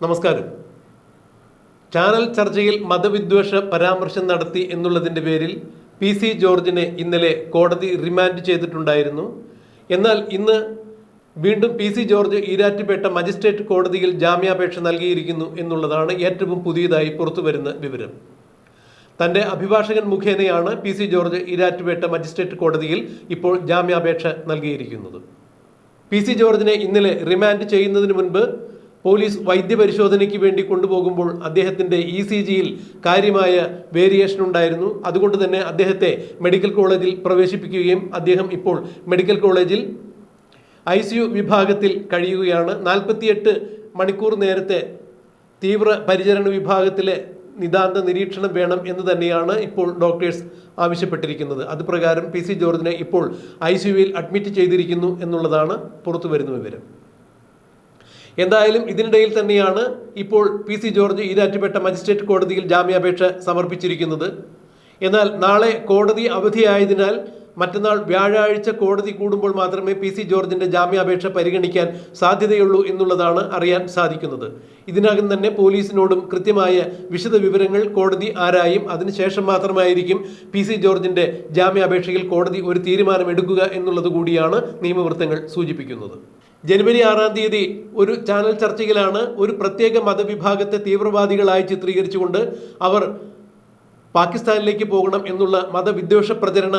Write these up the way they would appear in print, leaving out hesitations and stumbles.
നമസ്കാരം. ചാനൽ ചർച്ചയിൽ മതവിദ്വേഷ പരാമർശം നടത്തി എന്നുള്ളതിൻ്റെ പേരിൽ PC ജോർജിനെ ഇന്നലെ കോടതി റിമാൻഡ് ചെയ്തിട്ടുണ്ടായിരുന്നു. എന്നാൽ ഇന്ന് വീണ്ടും PC ജോർജ് ഈരാറ്റുപേട്ട മജിസ്ട്രേറ്റ് കോടതിയിൽ ജാമ്യാപേക്ഷ നൽകിയിരിക്കുന്നു എന്നുള്ളതാണ് ഏറ്റവും പുതിയതായി പുറത്തുവരുന്ന വിവരം. തൻ്റെ അഭിഭാഷകൻ മുഖേനയാണ് PC ജോർജ് ഈരാറ്റുപേട്ട മജിസ്ട്രേറ്റ് കോടതിയിൽ ഇപ്പോൾ ജാമ്യാപേക്ഷ നൽകിയിരിക്കുന്നത്. PC ജോർജിനെ ഇന്നലെ റിമാൻഡ് ചെയ്യുന്നതിന് മുൻപ് പോലീസ് വൈദ്യപരിശോധനയ്ക്ക് വേണ്ടി കൊണ്ടുപോകുമ്പോൾ അദ്ദേഹത്തിൻ്റെ ECGയിൽ കാര്യമായ വേരിയേഷൻ ഉണ്ടായിരുന്നു. അതുകൊണ്ട് തന്നെ അദ്ദേഹത്തെ മെഡിക്കൽ കോളേജിൽ പ്രവേശിപ്പിക്കുകയും അദ്ദേഹം ഇപ്പോൾ മെഡിക്കൽ കോളേജിൽ ICU വിഭാഗത്തിൽ കഴിയുകയാണ്. 48 മണിക്കൂർ നേരത്തെ തീവ്ര പരിചരണ വിഭാഗത്തിലെ നിതാന്ത നിരീക്ഷണം വേണം എന്ന് തന്നെയാണ് ഇപ്പോൾ ഡോക്ടേഴ്സ് ആവശ്യപ്പെട്ടിരിക്കുന്നത്. അതുപ്രകാരം PC ജോർജിനെ ഇപ്പോൾ ICUവിൽ അഡ്മിറ്റ് ചെയ്തിരിക്കുന്നു എന്നുള്ളതാണ് പുറത്തു വരുന്ന വിവരം. എന്തായാലും ഇതിനിടയിൽ തന്നെയാണ് ഇപ്പോൾ PC ജോർജ് ഈരാറ്റുപേട്ട മജിസ്ട്രേറ്റ് കോടതിയിൽ ജാമ്യാപേക്ഷ സമർപ്പിച്ചിരിക്കുന്നത്. എന്നാൽ നാളെ കോടതി അവധിയായതിനാൽ മറ്റന്നാൾ വ്യാഴാഴ്ച കോടതി കൂടുമ്പോൾ മാത്രമേ PC ജോർജിന്റെ ജാമ്യാപേക്ഷ പരിഗണിക്കാൻ സാധ്യതയുള്ളൂ എന്നുള്ളതാണ് അറിയാൻ സാധിക്കുന്നത്. ഇതിനകം തന്നെ പോലീസിനോടും കൃത്യമായ വിശദ വിവരങ്ങൾ കോടതി ആരായും അതിനുശേഷം മാത്രമായിരിക്കും PC ജോർജിന്റെ ജാമ്യാപേക്ഷയിൽ കോടതി ഒരു തീരുമാനമെടുക്കുക എന്നുള്ളത് കൂടിയാണ് നിയമവൃത്തങ്ങൾ സൂചിപ്പിക്കുന്നത്. ജനുവരി 6-ാം തീയതി ഒരു ചാനൽ ചർച്ചയിലാണ് ഒരു പ്രത്യേക മതവിഭാഗത്തെ തീവ്രവാദികളായി ചിത്രീകരിച്ചുകൊണ്ട് അവർ പാകിസ്ഥാനിലേക്ക് പോകണം എന്നുള്ള മതവിദ്വേഷ പ്രചരണ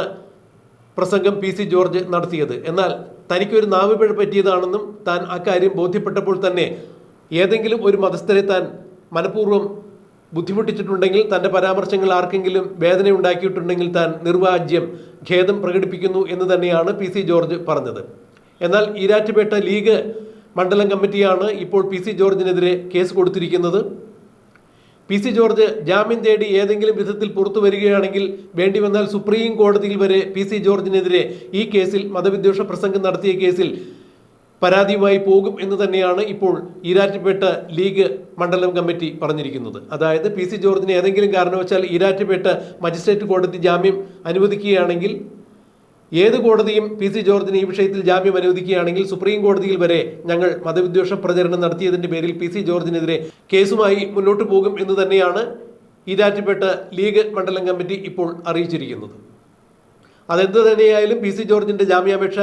പ്രസംഗം PC ജോർജ് നടത്തിയത്. എന്നാൽ തനിക്കൊരു നാവുപിഴ പറ്റിയതാണെന്നും താൻ അക്കാര്യം ബോധ്യപ്പെട്ടപ്പോൾ തന്നെ ഏതെങ്കിലും ഒരു മതസ്ഥരെ താൻ മനഃപൂർവ്വം ബുദ്ധിമുട്ടിച്ചിട്ടുണ്ടെങ്കിൽ, തൻ്റെ പരാമർശങ്ങൾ ആർക്കെങ്കിലും വേദന ഉണ്ടാക്കിയിട്ടുണ്ടെങ്കിൽ താൻ നിർവാജ്യം ഖേദം പ്രകടിപ്പിക്കുന്നു എന്ന് തന്നെയാണ് PC ജോർജ് പറഞ്ഞത്. എന്നാൽ ഈരാറ്റുപേട്ട ലീഗ് മണ്ഡലം കമ്മിറ്റിയാണ് ഇപ്പോൾ PC ജോർജിനെതിരെ കേസ് കൊടുത്തിരിക്കുന്നത്. PC ജോർജ് ജാമ്യം തേടി ഏതെങ്കിലും വിധത്തിൽ പുറത്തു വരികയാണെങ്കിൽ വേണ്ടി വന്നാൽ സുപ്രീം കോടതിയിൽ വരെ PC ജോർജിനെതിരെ ഈ കേസിൽ മതവിദ്വേഷ പ്രസംഗം നടത്തിയ കേസിൽ പരാതിയുമായി പോകും എന്ന് തന്നെയാണ് ഇപ്പോൾ ഈരാറ്റുപേട്ട ലീഗ് മണ്ഡലം കമ്മിറ്റി പറഞ്ഞിരിക്കുന്നത്. അതായത് PC ജോർജിന് ഏതെങ്കിലും കാരണവശാൽ ഈരാറ്റുപേട്ട മജിസ്ട്രേറ്റ് കോടതി ജാമ്യം അനുവദിക്കുകയാണെങ്കിൽ, ഏത് കോടതിയും PC ജോർജിന് ഈ വിഷയത്തിൽ ജാമ്യം അനുവദിക്കുകയാണെങ്കിൽ സുപ്രീം കോടതിയിൽ വരെ ഞങ്ങൾ മതവിദ്വേഷ പ്രചരണം നടത്തിയതിൻ്റെ പേരിൽ PC ജോർജിനെതിരെ കേസുമായി മുന്നോട്ട് പോകും എന്ന് തന്നെയാണ് ഈരാറ്റുപേട്ട ലീഗ് മണ്ഡലം കമ്മിറ്റി ഇപ്പോൾ അറിയിച്ചിരിക്കുന്നത്. അതെന്ത് തന്നെയായാലും PC ജോർജിന്റെ ജാമ്യാപേക്ഷ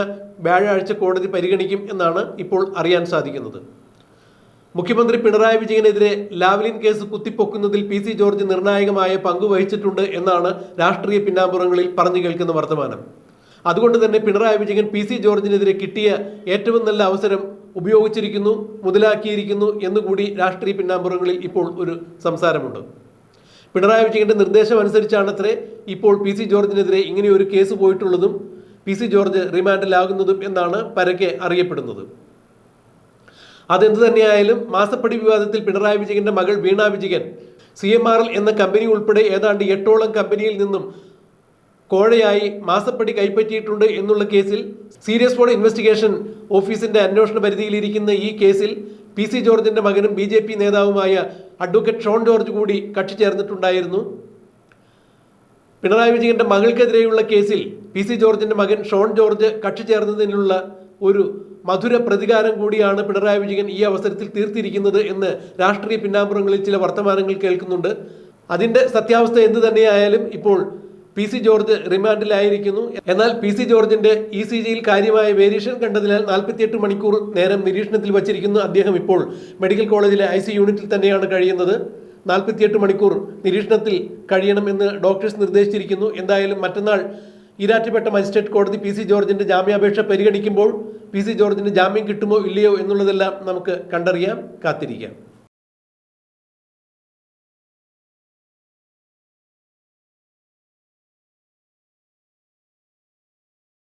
വ്യാഴാഴ്ച കോടതി പരിഗണിക്കും എന്നാണ് ഇപ്പോൾ അറിയാൻ സാധിക്കുന്നത്. മുഖ്യമന്ത്രി പിണറായി വിജയനെതിരെ ലാവ്ലിൻ കേസ് കുത്തിപ്പൊക്കുന്നതിൽ PC ജോർജ് നിർണായകമായ പങ്ക് വഹിച്ചിട്ടുണ്ട് എന്നാണ് രാഷ്ട്രീയ പിന്നാമ്പുറങ്ങളിൽ പറഞ്ഞു കേൾക്കുന്ന വർത്തമാനം. അതുകൊണ്ട് തന്നെ പിണറായി വിജയൻ PC ജോർജിനെതിരെ കിട്ടിയ ഏറ്റവും നല്ല അവസരം ഉപയോഗിച്ചിരിക്കുന്നു, മുതലാക്കിയിരിക്കുന്നു എന്നുകൂടി രാഷ്ട്രീയ പിന്നാമ്പുറങ്ങളിൽ ഇപ്പോൾ ഒരു സംസാരമുണ്ട്. പിണറായി വിജയന്റെ നിർദ്ദേശം അനുസരിച്ചാണത്രേ ഇപ്പോൾ PC ജോർജിനെതിരെ ഇങ്ങനെ ഒരു കേസ് പോയിട്ടുള്ളതും PC ജോർജ് റിമാൻഡിലാകുന്നതും എന്നാണ് പരക്കെ അറിയപ്പെടുന്നത്. അതെന്ത് തന്നെയായാലും മാസപ്പടി വിവാദത്തിൽ പിണറായി വിജയന്റെ മകൾ വീണ വിജയൻ CMRL എന്ന കമ്പനി ഉൾപ്പെടെ ഏതാണ്ട് 8ഓളം കമ്പനിയിൽ നിന്നും കോഴയായി മാസപ്പടി കൈപ്പറ്റിയിട്ടുണ്ട് എന്നുള്ള കേസിൽ സീരിയസ് ഫ്രോഡ് ഇൻവെസ്റ്റിഗേഷൻ ഓഫീസിന്റെ അന്വേഷണ പരിധിയിലിരിക്കുന്ന ഈ കേസിൽ PC ജോർജിന്റെ മകനും BJP നേതാവുമായ അഡ്വക്കേറ്റ് ഷോൺ ജോർജ് കൂടി കക്ഷി ചേർന്നിട്ടുണ്ടായിരുന്നു. പിണറായി വിജയന്റെ മകൾക്കെതിരെയുള്ള കേസിൽ PC ജോർജിന്റെ മകൻ ഷോൺ ജോർജ് കക്ഷി ചേർന്നതിനുള്ള ഒരു മധുര പ്രതികാരം കൂടിയാണ് പിണറായി വിജയൻ ഈ അവസരത്തിൽ തീർത്തിരിക്കുന്നത് എന്ന് രാഷ്ട്രീയ പിന്നാമ്പുറങ്ങളിൽ ചില വർത്തമാനങ്ങൾ കേൾക്കുന്നുണ്ട്. അതിന്റെ സത്യാവസ്ഥ എന്ത് തന്നെയായാലും ഇപ്പോൾ PC ജോർജ് റിമാൻഡിലായിരിക്കുന്നു. എന്നാൽ PC ജോർജിന്റെ ECGയിൽ കാര്യമായ വേരിയേഷൻ കണ്ടതിനാൽ 48 മണിക്കൂർ നേരം നിരീക്ഷണത്തിൽ വച്ചിരിക്കുന്നു. അദ്ദേഹം ഇപ്പോൾ മെഡിക്കൽ കോളേജിലെ ICU യൂണിറ്റിൽ തന്നെയാണ് കഴിയുന്നത്. 48 മണിക്കൂർ നിരീക്ഷണത്തിൽ കഴിയണമെന്ന് ഡോക്ടേഴ്സ് നിർദ്ദേശിച്ചിരിക്കുന്നു. എന്തായാലും മറ്റന്നാൾ ഈരാറ്റുപേട്ട മജിസ്ട്രേറ്റ് കോടതി PC ജോർജിന്റെ ജാമ്യാപേക്ഷ പരിഗണിക്കുമ്പോൾ PC ജോർജിന് ജാമ്യം കിട്ടുമോ ഇല്ലയോ എന്നുള്ളതെല്ലാം നമുക്ക് കണ്ടറിയാം, കാത്തിരിക്കാം.